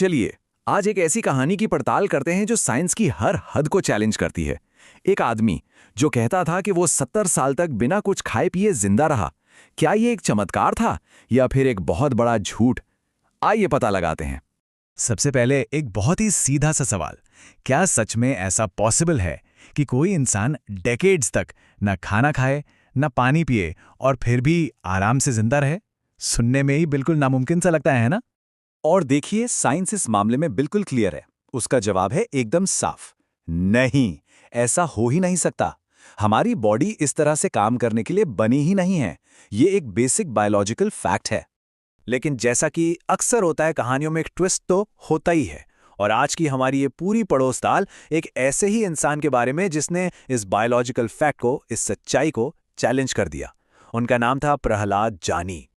चलिए आज एक ऐसी कहानी की पड़ताल करते हैं जो साइंस की हर हद को चैलेंज करती है। एक आदमी जो कहता था कि वो 70 साल तक बिना कुछ खाए पिए जिंदा रहा। क्या ये एक चमत्कार था या फिर एक बहुत बड़ा झूठ? आइए पता लगाते हैं। सबसे पहले एक बहुत ही सीधा सा सवाल, क्या सच में ऐसा पॉसिबल है कि कोई इंसान डेकेड्स तक न खाना खाए न पानी पिए और फिर भी आराम से जिंदा रहे? सुनने में ही बिल्कुल नामुमकिन सा लगता है ना? और देखिए, साइंस इस मामले में बिल्कुल क्लियर है। उसका जवाब है एकदम साफ, नहीं, ऐसा हो ही नहीं सकता। हमारी बॉडी इस तरह से काम करने के लिए बनी ही नहीं है। ये एक बेसिक बायोलॉजिकल फैक्ट है। लेकिन जैसा कि अक्सर होता है, कहानियों में एक ट्विस्ट तो होता ही है। और आज की हमारी ये पूरी पड़ोस-ताल एक ऐसे ही इंसान के बारे में जिसने इस बायोलॉजिकल फैक्ट को, इस सच्चाई को चैलेंज कर दिया। उनका नाम था प्रहलाद जानी।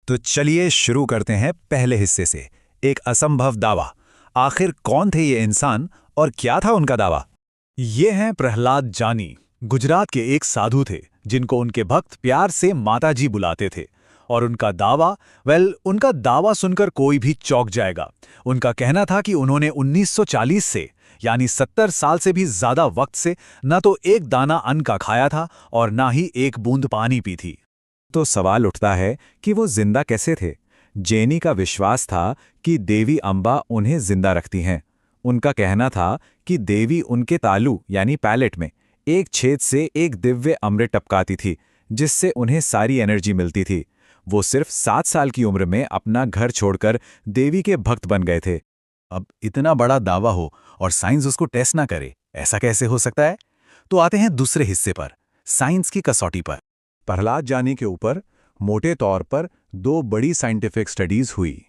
तो चलिए शुरू करते हैं पहले हिस्से से, एक असंभव दावा। आखिर कौन थे ये इंसान और क्या था उनका दावा? ये हैं प्रहलाद जानी। गुजरात के एक साधु थे जिनको उनके भक्त प्यार से माताजी बुलाते थे। और उनका दावा, उनका दावा सुनकर कोई भी चौंक जाएगा। उनका कहना था कि उन्होंने 1940 से यानी 70 साल से भी ज्यादा वक्त से न तो एक दाना अन्न का खाया था और ना ही एक बूंद पानी पी थी। तो सवाल उठता है कि वो जिंदा कैसे थे? जैनी का विश्वास था कि देवी अंबा उन्हें जिंदा रखती हैं। उनका कहना था कि देवी उनके तालू यानी पैलेट में एक छेद से एक दिव्य अमृत टपकाती थी, जिससे उन्हें सारी एनर्जी मिलती थी। वो सिर्फ 7 साल की उम्र में अपना घर छोड़कर देवी के भक्त बन गए थे। अब इतना बड़ा दावा हो और साइंस उसको टेस्ट ना करे, ऐसा कैसे हो सकता है? तो आते हैं दूसरे हिस्से पर, साइंस की कसौटी पर। प्रहलाद जानी के ऊपर मोटे तौर पर 2 बड़ी साइंटिफिक स्टडीज हुई।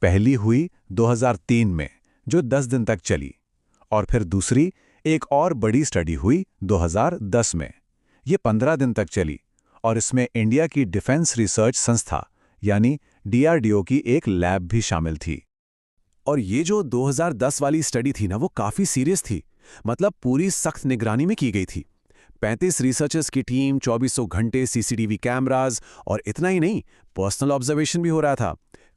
पहली हुई 2003 में, जो 10 दिन तक चली, और फिर दूसरी एक और बड़ी स्टडी हुई 2010 में। ये 15 दिन तक चली और इसमें इंडिया की डिफेंस रिसर्च संस्था यानी DRDO की एक लैब भी शामिल थी। और ये जो 2010 वाली स्टडी थी ना, वो काफी सीरियस थी। मतलब पूरी सख्त निगरानी में की गई थी। 35 रिसर्चर्स की टीम, 2400 घंटे CCTV कैमरास, और इतना ही नहीं, पर्सनल ऑब्जर्वेशन भी हो रहा था।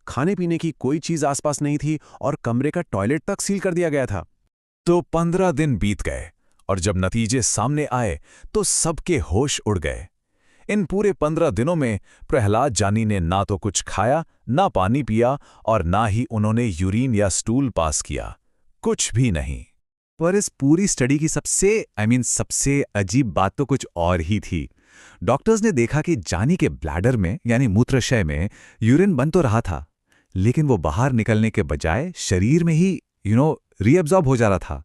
खाने पीने की कोई चीज आसपास नहीं थी और कमरे का टॉयलेट तक सील कर दिया गया था। तो 15 दिन बीत गए और जब नतीजे सामने आए तो सबके होश उड़ गए। इन पूरे 15 दिनों में प्रहलाद जानी ने ना तो कुछ खाया, ना पानी पिया और ना ही उन्होंने यूरिन या स्टूल पास किया। कुछ भी नहीं। पर इस पूरी स्टडी की सबसे अजीब बात तो कुछ और ही थी। डॉक्टर्स ने देखा कि जानी के ब्लैडर में यानी मूत्राशय में यूरिन बन तो रहा था, लेकिन वो बाहर निकलने के बजाय शरीर में ही रीअब्जॉर्ब हो जा रहा था।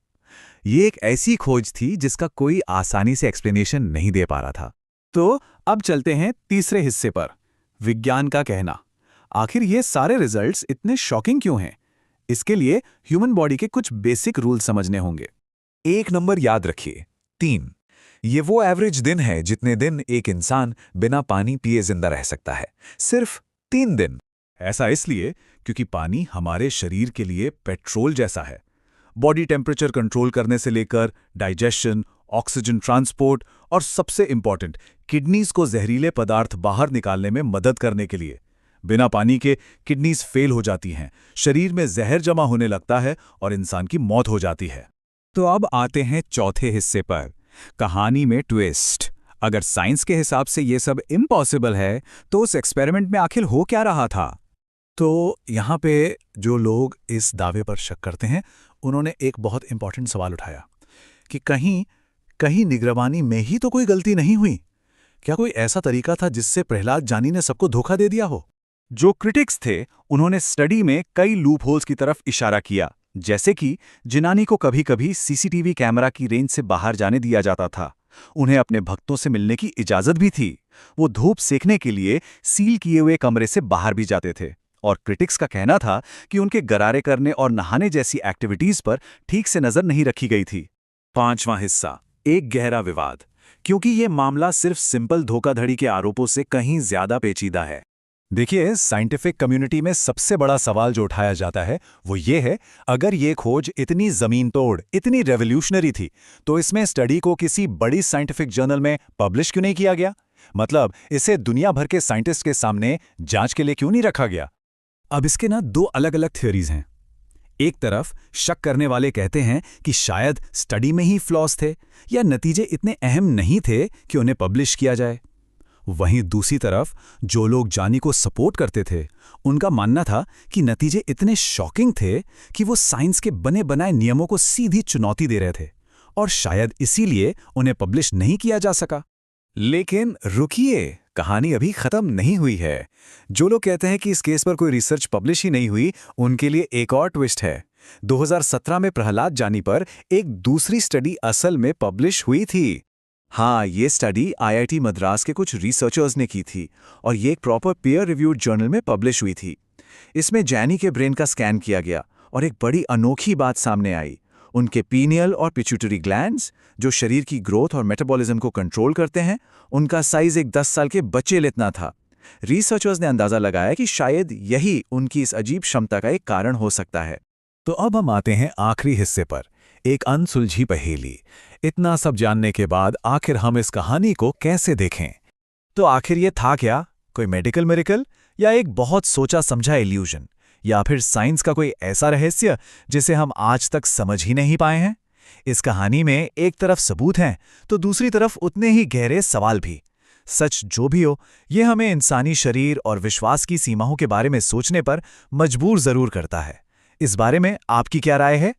ये एक ऐसी खोज थी जिसका कोई आसानी से एक्सप्लेनेशन नहीं दे पा रहा था। तो अब चलते हैं तीसरे हिस्से पर, विज्ञान का कहना। आखिर ये सारे रिजल्ट्स इतने शॉकिंग क्यों हैं? इसके लिए ह्यूमन बॉडी के कुछ बेसिक रूल समझने होंगे। एक नंबर याद रखिए, 3। ये वो एवरेज दिन है जितने दिन एक इंसान बिना पानी पिए जिंदा रह सकता है। सिर्फ 3 दिन। ऐसा इसलिए क्योंकि पानी हमारे शरीर के लिए पेट्रोल जैसा है। बॉडी टेम्परेचर कंट्रोल करने से लेकर डाइजेशन, ऑक्सीजन ट्रांसपोर्ट और सबसे इंपॉर्टेंट, किडनीज को जहरीले पदार्थ बाहर निकालने में मदद करने के लिए। बिना पानी के किडनीज फेल हो जाती हैं, शरीर में जहर जमा होने लगता है और इंसान की मौत हो जाती है। तो अब आते हैं चौथे हिस्से पर, कहानी में ट्विस्ट। अगर साइंस के हिसाब से ये सब इम्पॉसिबल है, तो उस एक्सपेरिमेंट में आखिर हो क्या रहा था? तो यहाँ पे जो लोग इस दावे पर शक करते हैं, उन्होंने एक बहुत इंपॉर्टेंट सवाल उठाया कि कहीं निगरानी में ही तो कोई गलती नहीं हुई? क्या कोई ऐसा तरीका था जिससे प्रहलाद जानी ने सबको धोखा दे दिया हो? जो क्रिटिक्स थे, उन्होंने स्टडी में कई लूपहोल्स की तरफ इशारा किया, जैसे कि जिनानी को कभी-कभी CCTV कैमरा की रेंज से बाहर जाने दिया जाता था। उन्हें अपने भक्तों से मिलने की इजाजत भी थी। वो धूप सेकने के लिए सील किए हुए कमरे से बाहर भी जाते थे। और क्रिटिक्स का कहना था कि उनके गरारे करने और नहाने जैसी एक्टिविटीज पर ठीक से नजर नहीं रखी गई थी। पांचवां हिस्सा, एक गहरा विवाद, क्योंकि ये मामला सिर्फ सिंपल धोखाधड़ी के आरोपों से कहीं ज्यादा पेचीदा है। देखिए, साइंटिफिक कम्युनिटी में सबसे बड़ा सवाल जो उठाया जाता है वो ये है, अगर ये खोज इतनी जमीन तोड़, इतनी रेवोल्यूशनरी थी, तो इसमें स्टडी को किसी बड़ी साइंटिफिक जर्नल में पब्लिश क्यों नहीं किया गया? मतलब इसे दुनिया भर के साइंटिस्ट के सामने जांच के लिए क्यों नहीं रखा गया? अब इसके 2 अलग अलग थ्योरीज हैं। एक तरफ शक करने वाले कहते हैं कि शायद स्टडी में ही फ्लॉज थे या नतीजे इतने अहम नहीं थे कि उन्हें पब्लिश किया जाए। वहीं दूसरी तरफ जो लोग जानी को सपोर्ट करते थे, उनका मानना था कि नतीजे इतने शॉकिंग थे कि वो साइंस के बने बनाए नियमों को सीधी चुनौती दे रहे थे और शायद इसीलिए उन्हें पब्लिश नहीं किया जा सका। लेकिन रुकिए, कहानी अभी खत्म नहीं हुई है। जो लोग कहते हैं कि इस केस पर कोई रिसर्च पब्लिश ही नहीं हुई, उनके लिए एक और ट्विस्ट है। 2017 में प्रहलाद जानी पर एक दूसरी स्टडी असल में पब्लिश हुई थी। हाँ, ये स्टडी आईआईटी मद्रास के कुछ रिसर्चर्स ने की थी और ये एक प्रॉपर पीयर रिव्यूड जर्नल में पब्लिश हुई थी। इसमें जैनी के ब्रेन का स्कैन किया गया और एक बड़ी अनोखी बात सामने आई। उनके पीनियल और पिट्यूटरी ग्लैंड्स, जो शरीर की ग्रोथ और मेटाबॉलिज्म को कंट्रोल करते हैं, उनका साइज एक 10 साल के बच्चे जितना था। रिसर्चर्स ने अंदाजा लगाया कि शायद यही उनकी इस अजीब क्षमता का एक कारण हो सकता है। तो अब हम आते हैं आखिरी हिस्से पर, एक अनसुलझी पहेली। इतना सब जानने के बाद आखिर हम इस कहानी को कैसे देखें? तो आखिर ये था क्या? कोई मेडिकल मिरेकल या एक बहुत सोचा समझा इल्यूजन, या फिर साइंस का कोई ऐसा रहस्य जिसे हम आज तक समझ ही नहीं पाए हैं? इस कहानी में एक तरफ सबूत हैं तो दूसरी तरफ उतने ही गहरे सवाल भी। सच जो भी हो, ये हमें इंसानी शरीर और विश्वास की सीमाओं के बारे में सोचने पर मजबूर जरूर करता है। इस बारे में आपकी क्या राय है?